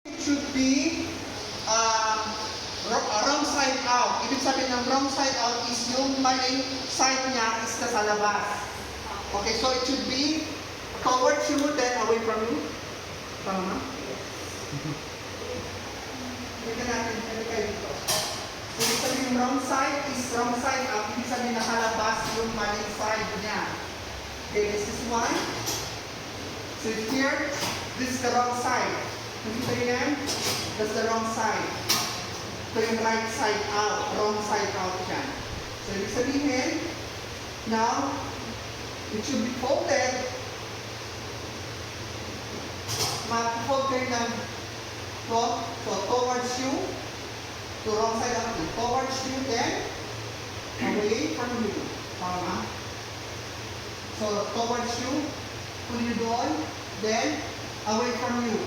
It should be wrong side out. Ibig sabihin ng wrong side out is yung maling side niya is sa labas. Okay, so it should be towards you, then away from you. Tama? Tingnan natin, ano kayo dito? Ibig sabihin yung wrong side is wrong side out. Ibig sabihin nakalabas yung maling side niya. Okay, this is one. So here, this is the wrong side. Nakita niyo yan? That's the wrong side. Ito yung right side out. Wrong side out yan. So, ibig sabihin, now, it should be folded. Ma-fold kayo ng so, towards you. To wrong side out. Towards you, then, away from you. Tama? So, towards you, pull you doon, then, away from you.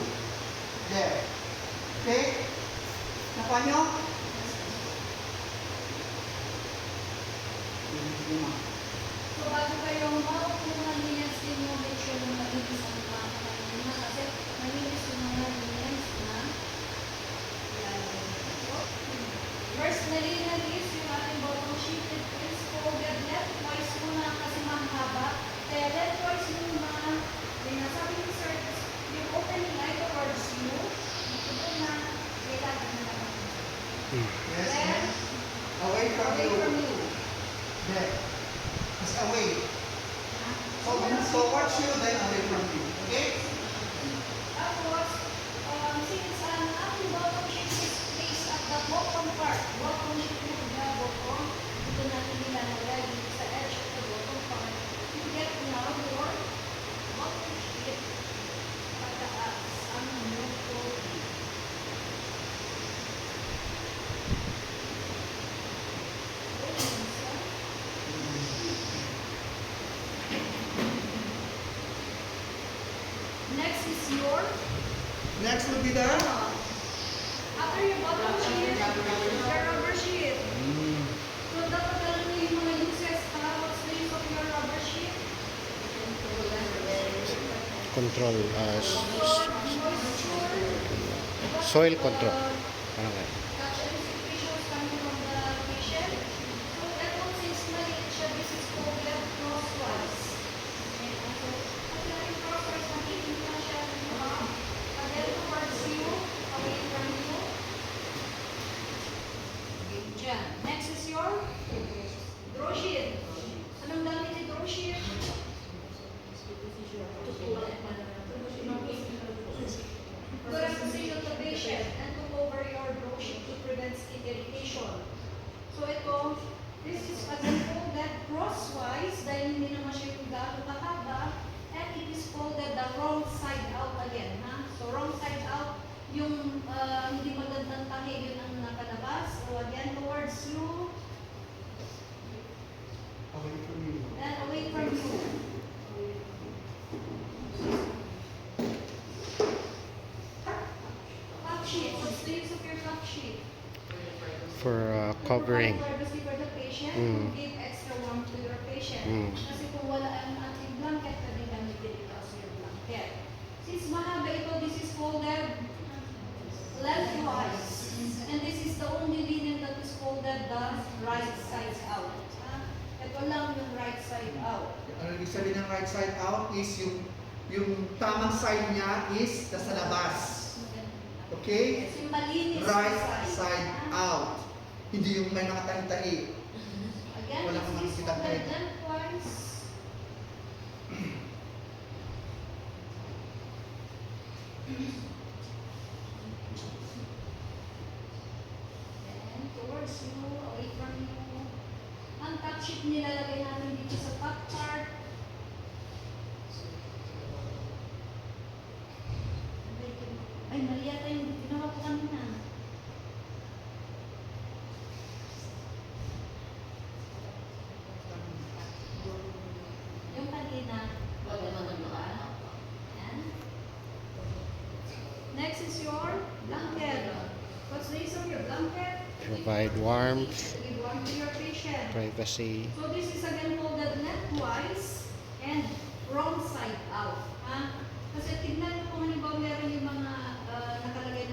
There. Okay? Nakuha nyo? So, bago kayo makukuha niya stimulation ng malinis ang mga kanina kasi malinis yung mga linis na first, nalinis yung ating bottom sheet. Please folded left-wise muna kasi mahaba. Kaya left-wise muna, sabi ni sir, yung opening light towards you, ito na kailangan na naman. Yes, Then, and away from away you. from you. There. Just away. So, towards you, then away from you. Okay? Tapos, since ang ating bottom sheet is placed at the bottom part, bottom sheet mo na bottom, dito natin nilalagay dito sa edge of the bottom part. You get now your bottom sheet pataas ang neutral. Next is your Next would be the after your bottom sheet, your rubber sheet. So, dapat alam niyo yung mga uses para what's the use of your rubber sheet? Control, Moisture, soil control. Parang ganun. touch and secretions coming from the patient. So, that one since maliit siya, this is called left crosswise. And also, pag natin crosswise, makikita na siya again towards you, away from you. Okay, dyan. Next is your draw sheet. Anong gamit ni draw sheet? Good position to patient and to cover your draw sheet to prevent skin irritation. So ito, this is again folded crosswise dahil hindi naman siya yung gaano kahaba, and it is folded the wrong side out again. Ha? So wrong side out, yung hindi magandang tahi, yun ang nakalabas. So again, towards you away from you. and away from you. Cup sheet. What's the use of your cup sheet? For covering. Privacy for the patient, Mm. to give extra warmth to your patient. Mm. Kasi kung wala ang ating blanket, pwede gamitin ito as your blanket. Since mahaba ito, this is folded lengthwise. And this is the only linen that is folded the right side out. Ito lang yung right side out. Ang ibig sabihin ng right side out is yung tamang side niya is nasa labas. Okay? Yes, yung malinis Right na side out. Hindi yung may mga tahi-tahi. Again, Wala kang this is makikita folded tayo. lengthwise. Then, towards you, away from you. Ang top sheet nilalagay natin dito sa top part. Ay, mali yata yung ginawa ko kanina. Yung kanina. Yan. Next is your blanket. What's the use of your blanket? Provide warmth, Give warmth to your patient. privacy. So this is again folded lengthwise and wrong side out. Ha? Kasi tignan mo kung halimbawa meron yung mga nakalagay na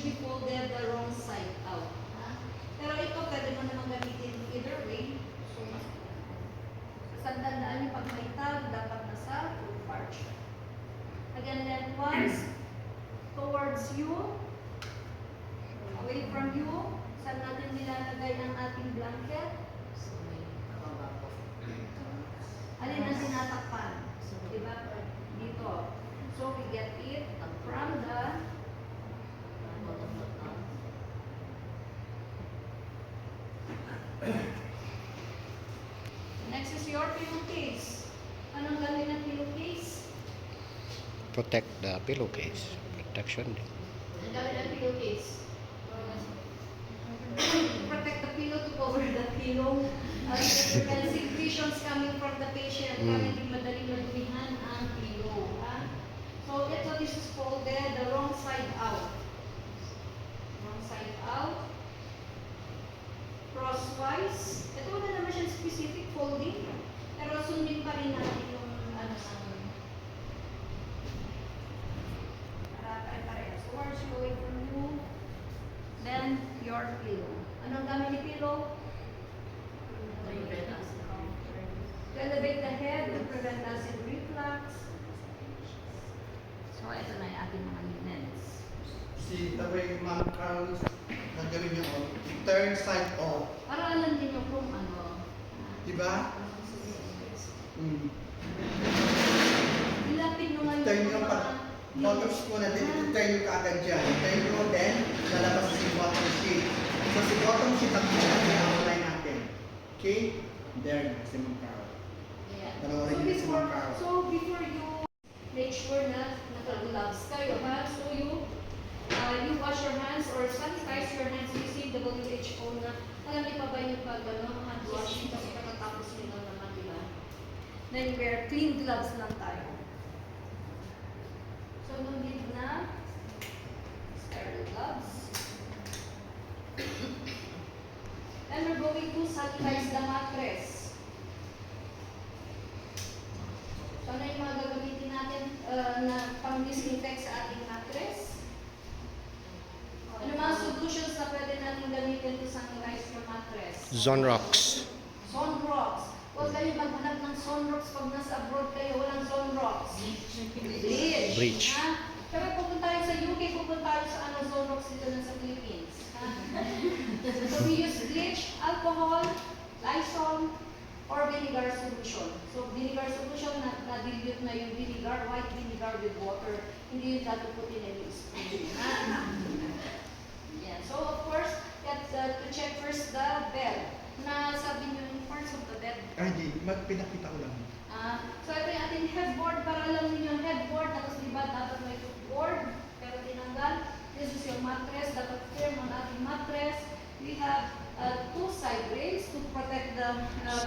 be folded the wrong side out. Ha? Pero ito, pwede mo naman gamitin either way. So, tandaan niyo pag may tag, dapat nasa full part siya. Again, lengthwise, towards you, away from you. Saan natin nilalagay ang ating blanket? Alin ang tinatakpan? Diba? Dito. So, we get it from the next is your pillowcase. Anong gawin ng pillowcase? Protect the pillowcase. Protection din. Ang gawin ng pillowcase? Protect the pillow to cover the pillow. And secretions coming from the patient para hindi madaling madumihan ang pillow. Ha? So, ito, this is folded the wrong side out. Wrong side out. Crosswise. Ito wala naman siyang specific folding. Pero sundin pa rin natin yung ano sa para parehas. Towards you, away from you. Then, your pillow. Anong gamit ni pillow? To elevate the head to prevent acid reflux. So, ito na yung ating mga units. Si the way Ma'am Carol nagawin niya turn side off. Para alam din yung kung ano. Diba? Ilapit mo ngayon Turn yung yung mga bottoms mo na din, turn yung kaagad dyan. Turn mo then, lalabas si bottom sheet. So si bottom sheet ang pinag-outline natin. Okay? There na si Ma'am Carol. Yeah. Panoorin niyo si Ma'am Carol. So before you make sure na naka-gloves kayo, ha? So you wash your hands or sanitize your hands using the WHO na alam niyo pa ba yung pag hand washing kasi pagkatapos nila naman, di ba? Then wear clean gloves lang tayo. So no need na sterile gloves. Then we're going to sanitize the mattress. So ano yung mga gagamitin natin na pang-disinfect sa ating mattress? Ano mga solutions na pwede natin gamitin to sanitize your mattress? Zonrox. Sunrocks. Huwag kayo maghanap ng sunrocks pag nasa abroad kayo. Walang sunrocks. Bleach. Ha? Pero pupunta tayo sa UK, pupunta tayo sa ano, sunrocks dito na sa Philippines. Ha? So we use bleach, alcohol, Lysol, or vinegar solution. So vinegar solution, na-dilute na yung vinegar, white vinegar with water. Hindi yung datuputin na yung spoon. Yeah. So of course, that's to check first the bed. Na sabi niyo yung parts of the bed. Ay, hindi. Pinakita ko lang. So ito yung ating headboard. Para alam niyo yung headboard, tapos diba dapat may footboard, pero tinanggal. This is your mattress. Dapat firm ang ating mattress. We have two side rails to protect the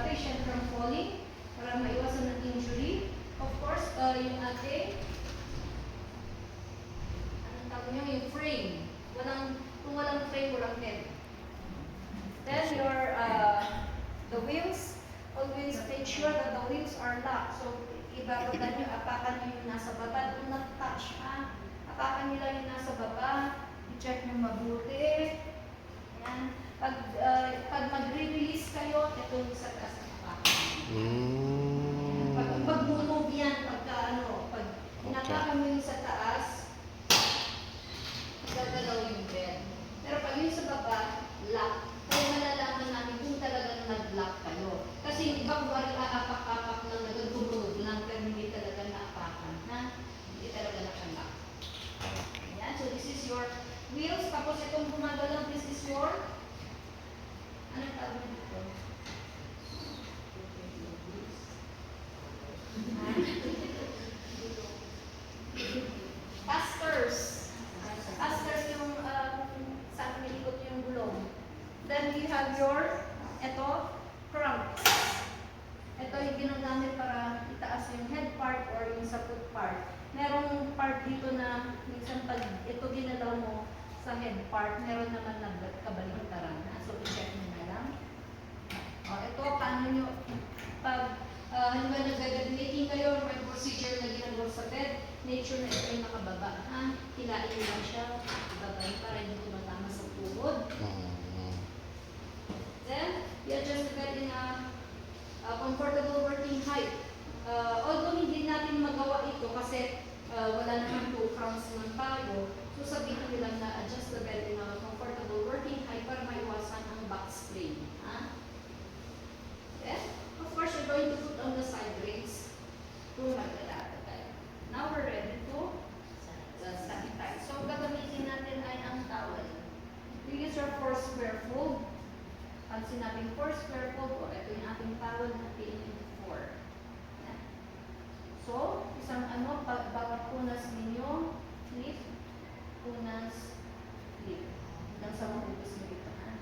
patient from falling para maiwasan ng injury. Of course, yung ating anong tawag niyo? Yung frame. Kung walang frame, walang head. Then your the wheels, always make sure that the wheels are locked. So ibababa niyo, apakan niyo yung nasa baba, do not touch, ha? Apakan niyo lang yung nasa baba, i-check niyo mabuti. Ayan. Pag mag-release kayo, ito yung sa taas ng apakan. Pag move yan, pag inapakan mo yung sa taas, gagalaw yung bed. Pero pag yung sa baba, lock. Kaya malalaman namin kung talagang nag-lock kayo. Kasi iba kung aapak-apak lang, nagagumulog lang, pero hindi talaga naapakan. Ha? Hindi talaga nakalock. Ayan. So this is your wheels. Tapos itong gumagalaw, this is your anong tawag dito? Casters. Casters yung saan umiikot yung gulong. Then we have your, ito, cramps. Ito yung ginagamit para itaas yung head part or yung sa foot part. Merong part dito na minsan pag ito ginalaw mo sa head part, meron naman nagkabaligtaran. So, i-check nyo na lang. Ito, paano nyo, pag halimbawa nag-bed making kayo, may procedure na ginagawa sa bed, make sure na ito yung pababa, ha? Hilain mo lang siya, ibabay para hindi tumatama sa tuhod. Then, you adjust the bed in a comfortable working height. Although hindi natin magawa ito kasi wala naman 2 crowns ng tayo, so sabihin nyo lang na adjust the bed in a comfortable working height para maiwasan ang back strain. Ha? Then, of course, you're going to put on the side rails to maglalakad tayo. Now we're ready to sanitize. So, gagamitin natin ay ang towel. You use your 4 square fold. Pag sinabing 4 square fold, o ito yung ating towel na PN4. Yan. So, isang bawat punas ninyo, flip, punas, flip. Hanggang sa maubos nyo ito, ha?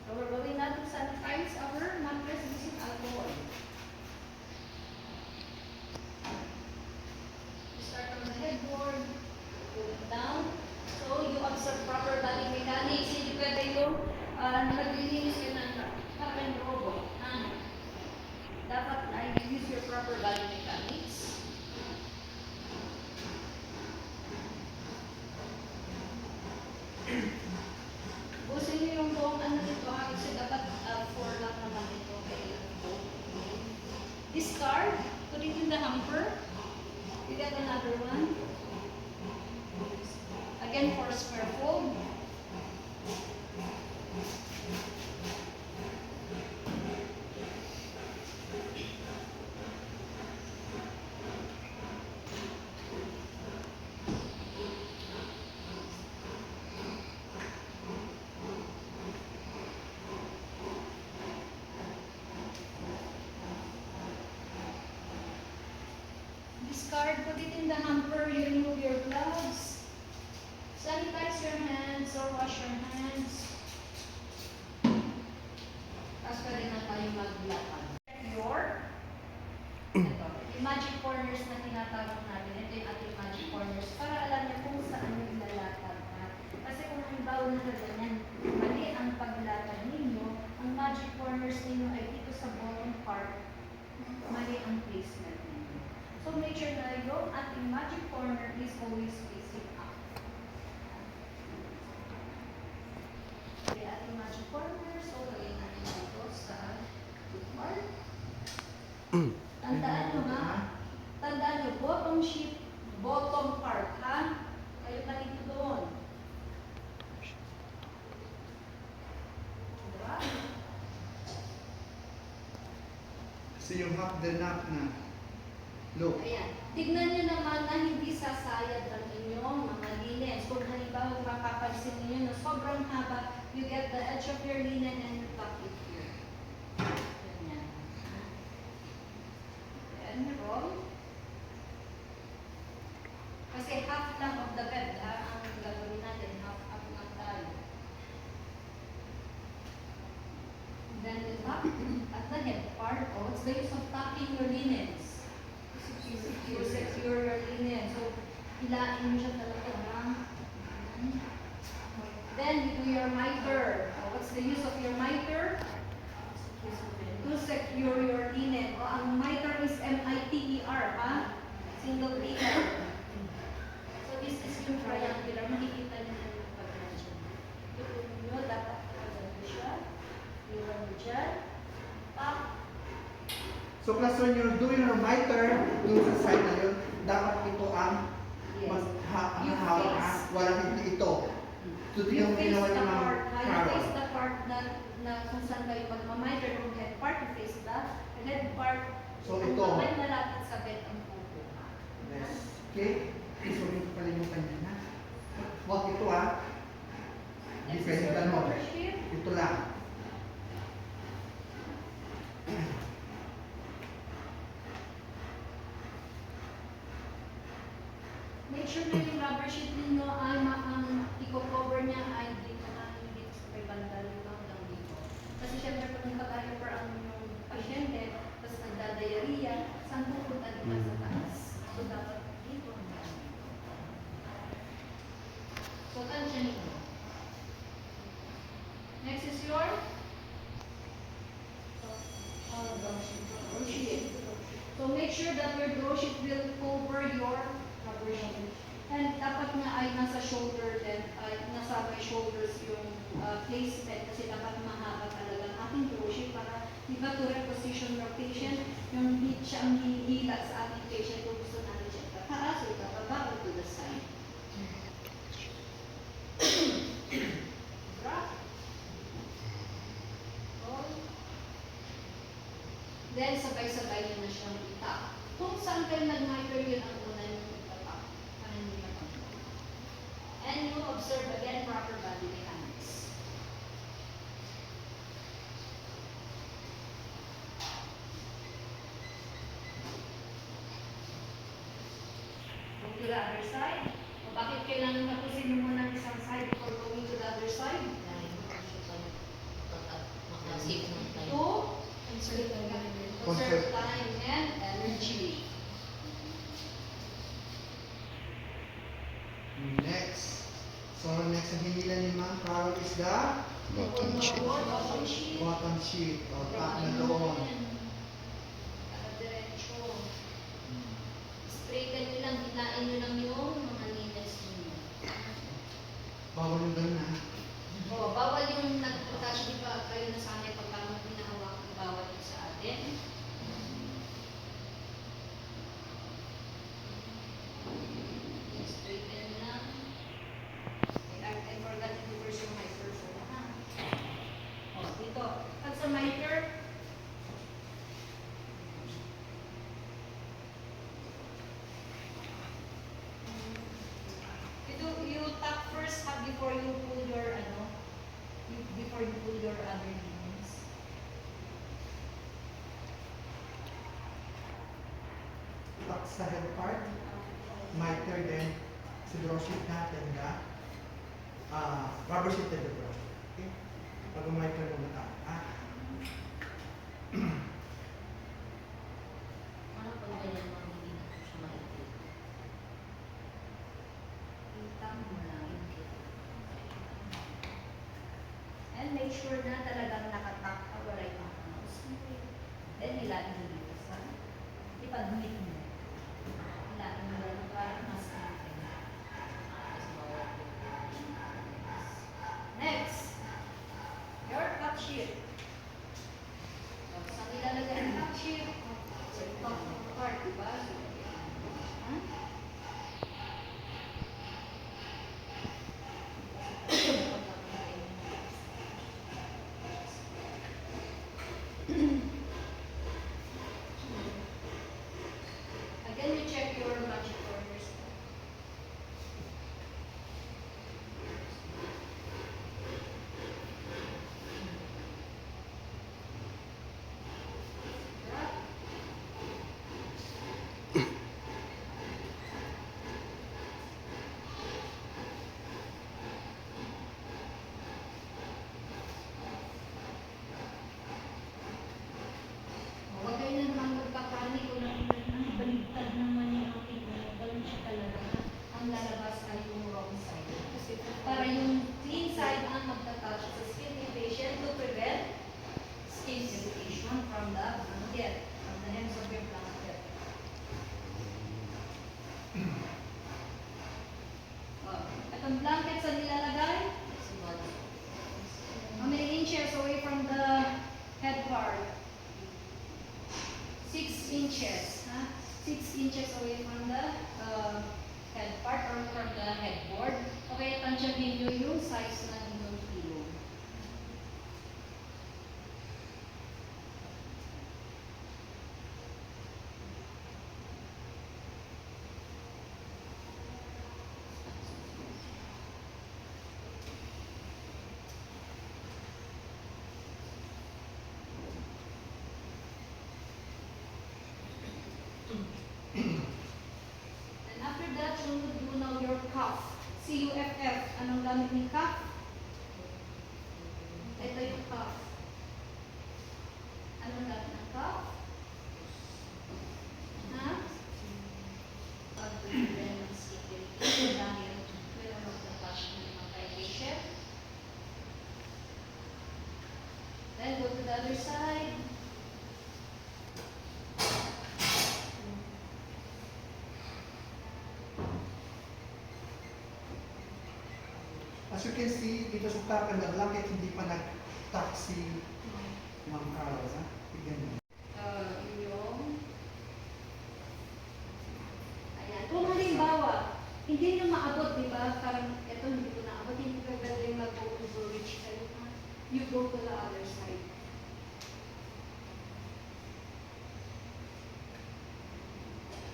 So, we're going now to sanitize our mattress using alcohol. Start from the headboard, pull it down. So, you observe proper body mechanics. Hindi pwede yung naglilinis ka ng parang robot. Dapat ay use your proper body mechanics. Busin niyo yung buong ano dito ha, kasi dapat 4 lang naman ito. Discard, put it in the hamper. You get another one. Again, 4 square fold. Discard, put it in the hamper, you remove your gloves. Sanitize your hands or wash your hands. Tapos pwede na tayo maglakad. Yung magic corners na tinatawag natin, ito yung ating magic corners para alam niyo kung saan yung ilalakad. Kasi kung halimbawa na ganyan, mali ang paglalakad ninyo, ang magic corners ninyo ay dito sa bottom part, mali ang placement ninyo. So make sure na yung ating magic corner is always facing up. Okay, ating magic corner, so lagay natin dito sa part. Tandaan nyo ha, tandaan nyo, bottom sheet, bottom part ha, kayo na dito doon. Diba? So you have the knot na. Look. Ayan. Tignan nyo naman na hindi sasayad ang inyong mga linens. Kung halimbawa mapapansin niyo na sobrang haba, you get the edge of your linen and you tuck it here. Ganyan. Then roll. Kasi half lang of the bed ang gagawin natin. Half up lang tayo. Then the tuck at the head part. Oh, it's the use of tucking your linens. You secure your linen. So, hilain mo siya talaga. Then, you do your miter. What's the use of your miter? To secure your linen. Ang miter is M-I-T-E-R, ha? Single linen. So, this is yung triangular. Makikita niyo na yung pag-mention. Yung nyo, dapat pag-mention siya. Iwan mo dyan. Tap. So plus when you're doing your miter, dun sa side na yun, dapat ito ang hawak, wala hindi ito. So ito yung ginawa ng mga You face the part na kung saan kayo magmamiter, kung head part, you face the head part. So kung ito. may malapit sa bed ang pupo. Yes. Okay? So hindi kalimutan niya na. Huwag ito Next is Depende your ano. cover sheet. Ito lang. Make sure na yung rubber sheet ninyo ay ang i-cover niya ay dito na dito sa may banda dito hanggang dito. Kasi syempre pag naka-diaper ang yung pasyente, tapos nagda-diarrhea, saan pupunta naman sa taas? So dapat dito hanggang dito. So tansya ninyo. Next is your draw sheet. So make sure that your draw sheet will cover rubber shoulder. And dapat nga ay nasa shoulder din, ay nasa may shoulders yung placement kasi dapat mahaba talaga ang ating brochure para di ba to reposition your patient, yung hindi siya ang hinihila sa ating patient kung gusto natin siya tataas o itababa or to the side. Drop. Roll. Then sabay-sabay nyo na siyang itap. Kung saan kayo nag-micro yun ang una yung itapak. Para hindi matapos. And you observe again proper body mechanics. Go to the other side. O bakit kailangan tapusin mo muna ang isang side before going to the other side? To conserve time and energy. Next. So, next na hinila ni Ma'am Carol is the Bottom sheet. Bottom sheet. bottom sheet. O, tap na doon. Diretso. Straighten nyo lang, hilain nyo lang yung mga needles nyo. Bawal yung ganun ha. O, bawal yung nag-touch, di ba kayo nasanay pag parang pinahawak, bawal yun sa atin. Straighten nyo lang. I forgot to reverse yung microphone. O, dito. At sa micro, you tap first before you pull your before you pull your other limbs. Tuck sa head part. Miter din. Siguro sheet natin na rubber sheet din bro. Okay? Pag miter mo na Ano pag ganyan mga hindi na po siya maipit? Tap mo lang. And make sure na talagang nakatap ka, wala yung mouse. Then hilain mo dito sa ipag-meet mo. Hilain mo lang para mas natin. Tapos bawal po. Next, your cut sheet. So, saan ilalagay ang cut sheet? Sa top ng part, diba? So, huh? Again, you check your magic corners. Drop. Huwag kayo na naman magpapanik o baligtad naman yung ating ganun siya talaga. Ang lalabas ay yung wrong side. Kasi para yung clean side ang magtatouch sa skin ni patient to prevent skin irritation from the blanket, from the ends of your blanket. Itong blanket sa nilalagay, Kasi body. how many inches away from the head part? 6 inches. 6 inches away from the head part or from the headboard. Okay, tansyahin nyo yung size ng inyong pillow. And after that, you will do now your cuff. C-U-F-F. Anong gamit ng cuff? Ito yung cuff. Anong gamit ng cuff? Ha? Pag-prevent ng skin irritation dahil meron magtatouch ng mga patient. Then go to the other side. As you can see, dito sa top and the blanket, hindi pa nag-tuck si Ma'am Carol. Ha? Tignan mo. Yung, ayan. Kung halimbawa, hindi nyo maabot, di ba? Parang, ito hindi ko naabot, hindi ko galing mag-overreach kayo. You go to the other side.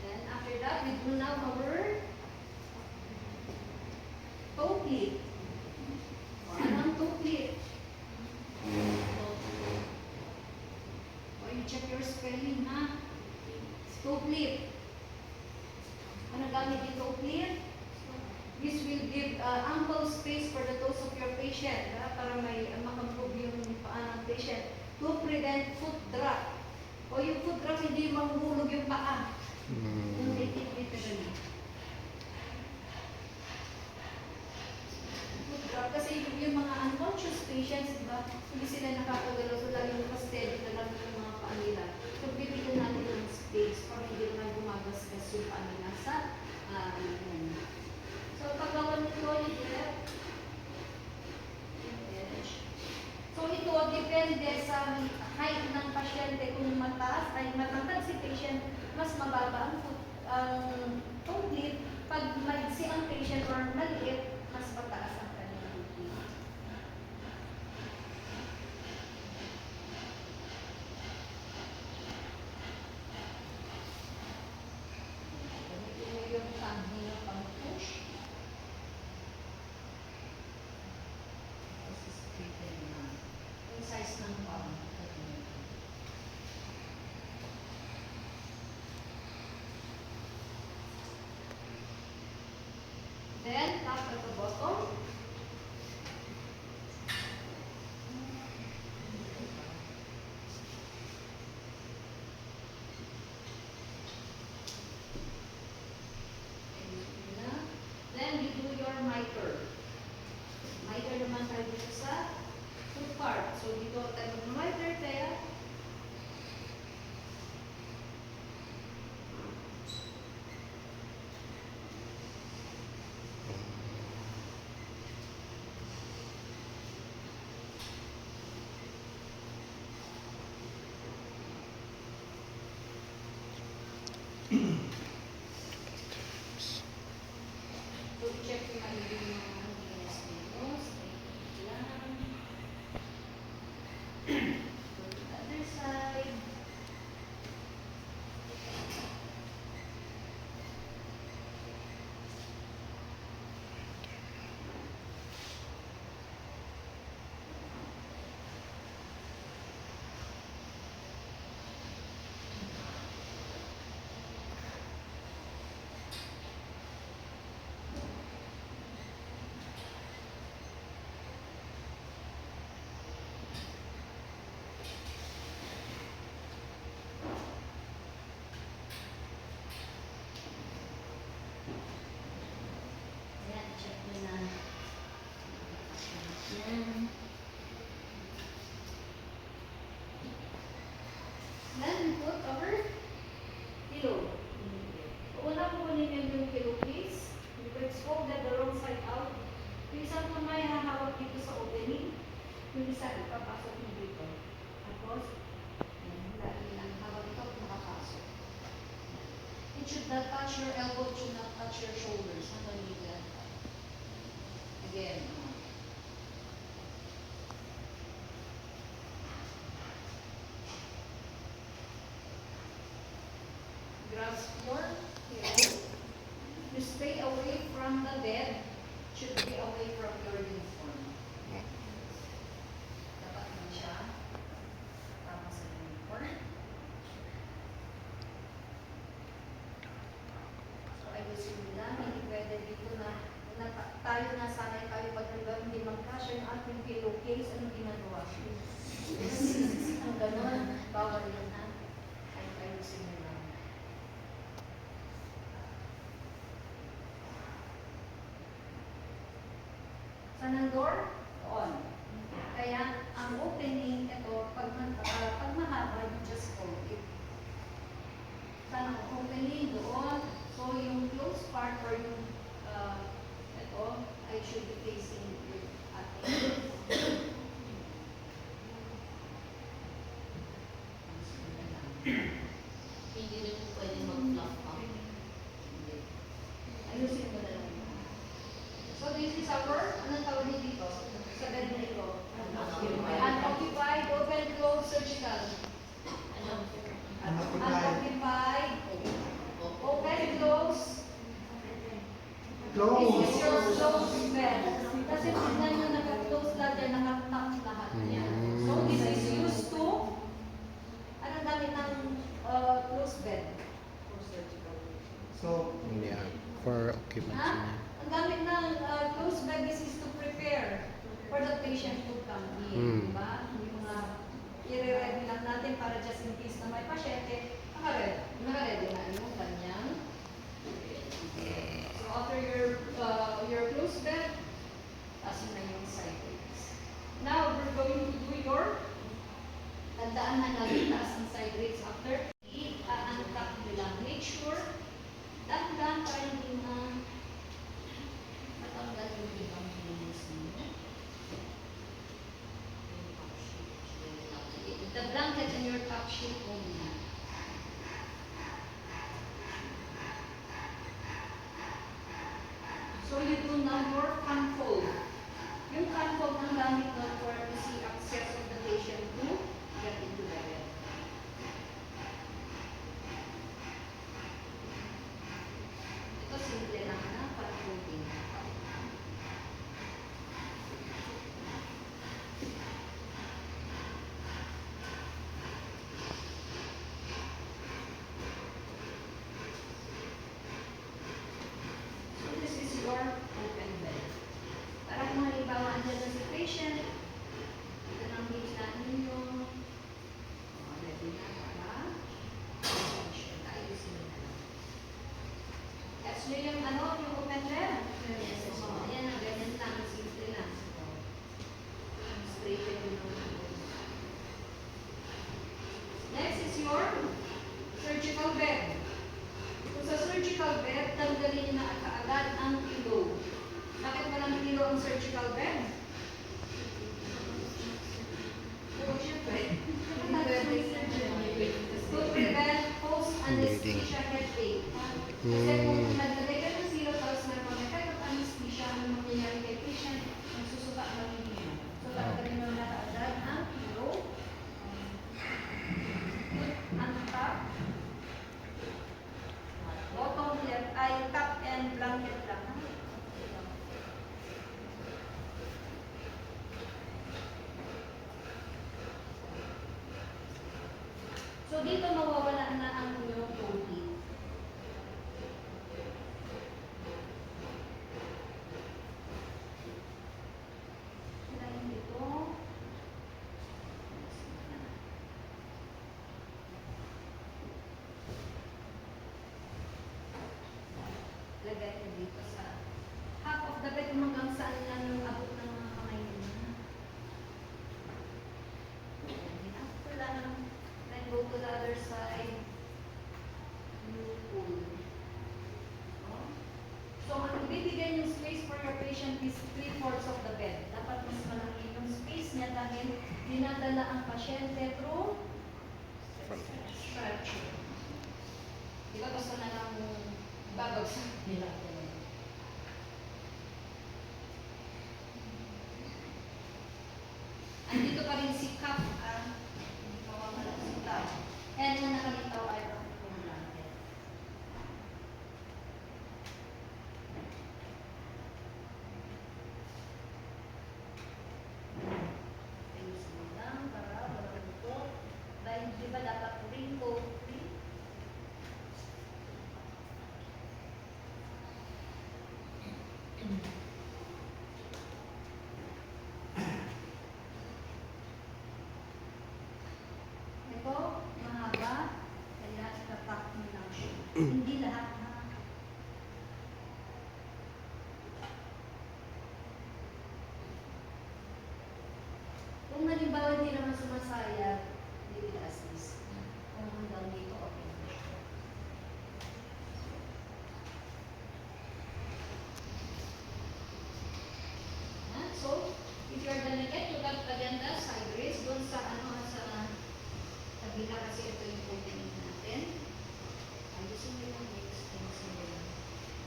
Then, after that, we do now our toe clip. O, anong toe clip? O, you check your spelling, ha? Toe clip. Ano gamit yung toe clip? This will give ample space for the toes of your patient, para may makamprove yung paa ng patient to prevent foot drop. O yung foot drop, hindi mahuhulog yung paa. Yung literally. Foot drop, kasi yung mga unconscious patients, diba, hindi sila nakakagalaw, so lalo yung pa-steady na lang yung mga paa nila. So, bibigyan natin ng space para hindi naman gumagasgas yung paa nila sa so, paggawa nito, you get edge. So, ito depende sa height ng pasyente. Kung mataas ay matangkad si patient, mas mababa ang toe clip. Pag maigsi ang patient or maliit, mas mataas ang kanilang toe clip. Gamitin mo yung thumb niyo pang push. Yung size ng palm. Then, tap at the bottom. Then, you do your miter. Miter naman tayo dito sa foot part. So, dito tayo mag-miter tayo. So, check yung maiging mga linis dito. Straight lang. Go to the other side. Ayan, check nyo na. Ayan. Then, we put our pillow. Una po kunin yung pillowcase. Because folded the wrong side out. Yung isang kamay hahawak dito sa opening. Yung isa ipapasok mo dito. Tapos, ayan, lagi lang hawak ito at makapasok. It should not touch your elbow, it should not touch your shoulders. Hanggang dito yan. Again. Grasp your heel. You stay away from the bed. Should be away from your uniform. Dapat lang siya. Tama sa uniform. So, ayusin mo lang. Hindi pwede dito na tayo nasanay tayo pag hindi magkasya yung ating pillowcase. Anong ginagawa? Ang gano'n. Bawal yun, ha? Ayusin mo lang. Saan ang door? Doon. Kaya, ang opening, ito, pag mahaba, you just fold it. Saan ang opening? Doon. So, yung closed part or yung, ito, I should be facing This is your closed bed. Kasi tignan nyo, naka-close lahat yan, naka-top lahat yan. So this is used to, anong gamit ng closed bed? So, Yeah, for occupancy Ha? niya. Ang gamit ng closed bed, this is to prepare for the patient to come in. Diba? Yung mga i-ready lang natin para just in case na may pasyente, naka-ready na yung kanyang. So after your closed bed, tasin na yung side rails. Now, we're going to do your, tandaan na natin taas ang side rails after. I-untuck nyo lang. Make sure, dahan-dahan para hindi na matanggal yung ibang linis nyo. The blanket and your top sheet only. So you do now your canfold. Yung canfold ang gamit nun for easy access of the patient to get into the bed. Ito simple lang na canfolding. So this is your open bed. Para kung halimbawa andyan na si patient, ito nang hila ninyo. Ready na para patient. Ayusin na lang. Catch nyo yung yung open bed? Yes. Ayan na, ganyan lang. Simple lang. Straighten nyo lang. Next is your surgical bed. Kung sa surgical bed, tanggalin na kaagad ang pillow. Bakit walang pillow ang surgical bed? Oo, syempre. To prevent post-anesthesia headache. Kasi kung nagdalay ka ng zero tapos nagpang effect of anesthesia, ano mangyayari kay patient, magsusuka lang niya. So, tanggalin mo na kaagad ang pillow. Ang top. Bottom left ay top and blanket lang. So dito mawawala na ang inyong COVID. Hilahin dito. Lagay nyo dito sa half of the bed hanggang saan lang yung abot ng mga kamay nyo. And after lang, then go to the other side. You pull. No? So, ang ibibigay yung space for your patient is 3/4 of the bed. Dapat mas malaki yung space niya dahil dinadala ang pasyente through stretcher. Diba gusto na lang babagsak nila. Andito pa rin si Cap, mawawala si Cap. And na nakalitaw ay ang blanket. Ayusin mo lang para walang buto. Dahil di ba dapat wrinkle free? Ito, mahaba, kaya tatak mo lang siya. Hindi lahat na. Kung halimbawa hindi naman sumasaya, hindi will assist. Kung hanggang dito, okay na siya. So, if you're gonna get to that agenda, side raise, doon sa sa tabila kasi ito yung opening natin. Ayusin mo lang, extension mo lang.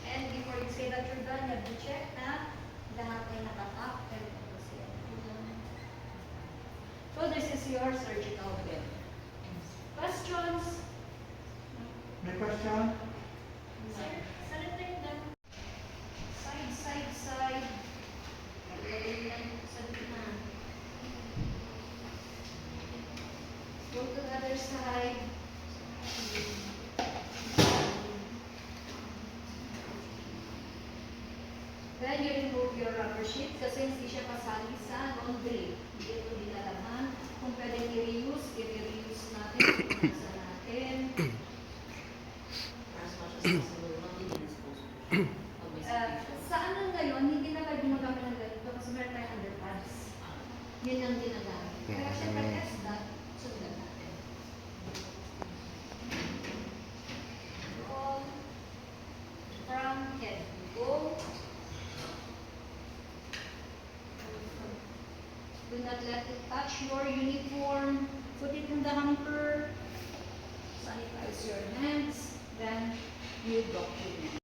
And before you say that you're done, you have to check na lahat ay nakatap. So this is your surgical bed. Questions? may question? Sir, salita yung done. Then you remove your rubber sheet kasi hindi siya pasali sa laundry. Hindi ito dinalaman. Kung pwedeng i-reuse, i-reuse natin. Nasa natin. As much as possible, not even disposable. Pag may situation. Sa ano ngayon, hindi na tayo gumagamit ng ganito kasi meron tayong underpads. Yun ang ginagamit. Kaya syempre, test that. Sundan natin. Roll from head to toe. Do not let it touch your uniform. Put it in the hamper. Sanitize your hands. Then you document.